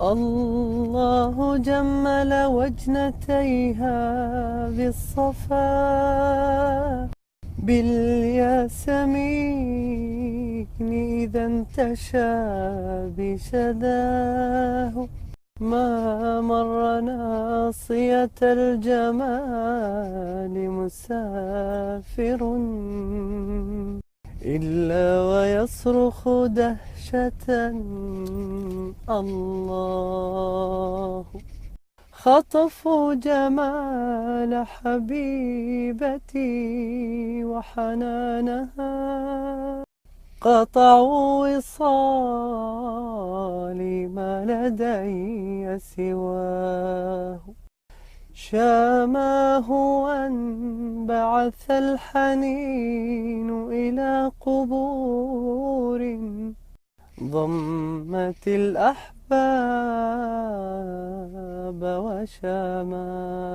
الله جمل وجنتيها بالصفا بالياسمين إذا انتشى بشداه ما مر ناصية الجمال مسافر إلا ويصرخ دهشة الله. خطفوا جمال حبيبتي وحنانها قطعوا وصالي ما لدي سواه. شاماه وانبعث الحنين إلى قبور ضمت الأحباب وشاماه.